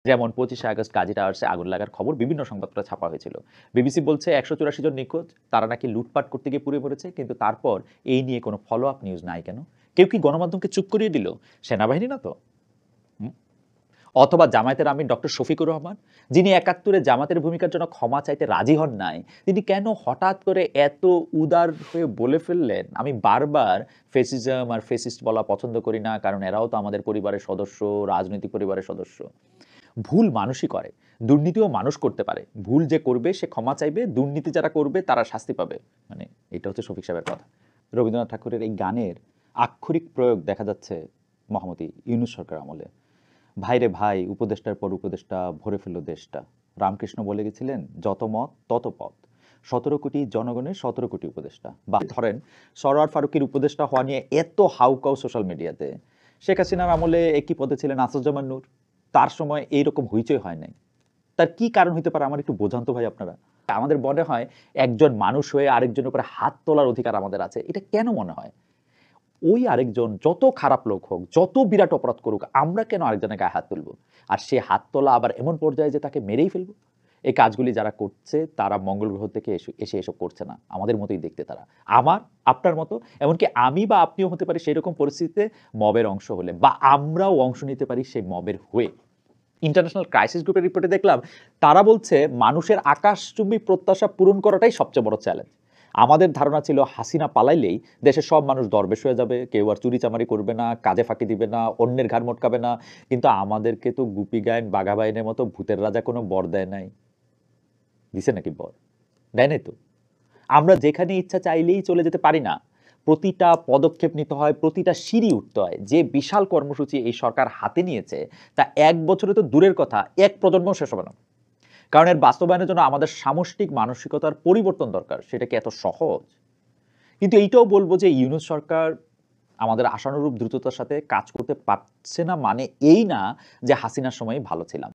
যেমন ২৫শে আগস্ট কাজী টাওয়ার্সে আগুন লাগার খবর বিভিন্ন সংবাদপত্রে ছাপা হয়েছিল। বিবিসি বলছে ১৮৪ জন নিখোঁজ, তারা নাকি লুটপাট করতে গিয়ে পুড়ে মরেছে, কিন্তু তারপর এই নিয়ে কোনো ফলো আপ নিউজ নাই কেন? কেউ কি গণমাধ্যমকে চুপ করিয়ে দিল? সেনাবাহিনী না তো? হুম? অথবা জামায়াতের আমির ডক্টর শফিকুর রহমান, যিনি ৭১-এ জামাতের ভূমিকার জন্য ক্ষমা চাইতে রাজি হন নাই, তিনি কেন হঠাৎ করে এত উদার হয়ে বলে ফেললেন, আমি বারবার ফেসিজম আর ফেসিস্ট বলা পছন্দ করি না, কারণ এরাও তো আমাদের পরিবারের সদস্য, রাজনৈতিক পরিবারের সদস্য। ভুল মানুষই করে। দুর্নীতিও মানুষ করতে পারে। ভুল যে করবে সে ক্ষমা চাইবে, দুর্নীতি যারা করবে তারা শাস্তি পাবে। মানে এটা হচ্ছে শফিক সাহেবের কথা। রবীন্দ্রনাথ ঠাকুরের এই গানের আক্ষরিক প্রয়োগ দেখা যাচ্ছে মহামতি ইউনূস সরকার আমলে। ভাইরে ভাই উপদেষ্টার পর উপদেষ্টা ভরে ফেলল দেশটা। রামকৃষ্ণ বলে গেছিলেন, যত মত তত পথ। ১৭ কোটি জনগণের ১৭ কোটি উপদেষ্টা। বা ধরেন সরোয়ার ফারুকীর উপদেষ্টা হওয়া নিয়ে এত হাউকাউ সোশ্যাল মিডিয়াতে। শেখ হাসিনার আমলে একই পদে ছিলেন আসাদুজ্জামান নূর। তার সময় এইরকম হইচই হয় নাই। তার কি কারণ হইতে পারে আমার একটু বোঝান তো ভাই আপনারা। আমাদের মনে হয় একজন মানুষ হয়ে আরেকজনের উপরে হাত তোলার অধিকার আমাদের আছে। এটা কেন মনে হয়? ওই আরেকজন যত খারাপ লোক হোক, যত বিরাট অপরাধ করুক, আমরা কেন আরেকজনের গায়ে হাত তুলব? আর সে হাত তোলা আবার এমন পর্যায়ে যে তাকে মেরেই ফেলব? এই কাজগুলি যারা করছে তারা মঙ্গল গ্রহ থেকে এসে এসব করছে না। আমাদের মতোই দেখতে তারা। আমার, আপনার মতো, এমনকি আমি বা আপনিও হতে পারি সেরকম পরিস্থিতিতে মবের অংশ হলে, বা আমরাও অংশ নিতে পারি সেই মবের হয়ে। ইন্টারন্যাশনাল ক্রাইসিস গ্রুপের রিপোর্টে দেখলাম, তারা বলছে মানুষের আকাশচুম্বী প্রত্যাশা পূরণ করাটাই সবচেয়ে বড় চ্যালেঞ্জ। আমাদের ধারণা ছিল হাসিনা পালাইলেই দেশের সব মানুষ দরবেশ হয়ে যাবে, কেউ আর চুরিচামারি করবে না, কাজে ফাঁকি দিবে না, অন্যের ঘাড় মটকাবে না। কিন্তু আমাদেরকে তো গুপি গায়েন বাঘা বাইনের মতো ভূতের রাজা কোনো বর দেয় নাই। দিছে নাকি বর? দেয় নাই তো। আমরা যেখানে ইচ্ছা চাইলেই চলে যেতে পারি না। প্রতিটা পদক্ষেপ নিতে হয়, প্রতিটা সিঁড়ি উঠতে হয়। যে বিশাল কর্মসূচি এই সরকার হাতে নিয়েছে, তা ১ বছরে তো দূরের কথা, ১ প্রজন্মও শেষ হবে না। কারণ এর বাস্তবায়নের জন্য আমাদের সামষ্টিক মানসিকতার পরিবর্তন দরকার। সেটা কি এত সহজ? কিন্তু এইটাও বলব যে ইউনূস সরকার আমাদের আশানুরূপ দ্রুততার সাথে কাজ করতে পারছে না, মানে এই না যে হাসিনার সময়ই ভালো ছিলাম।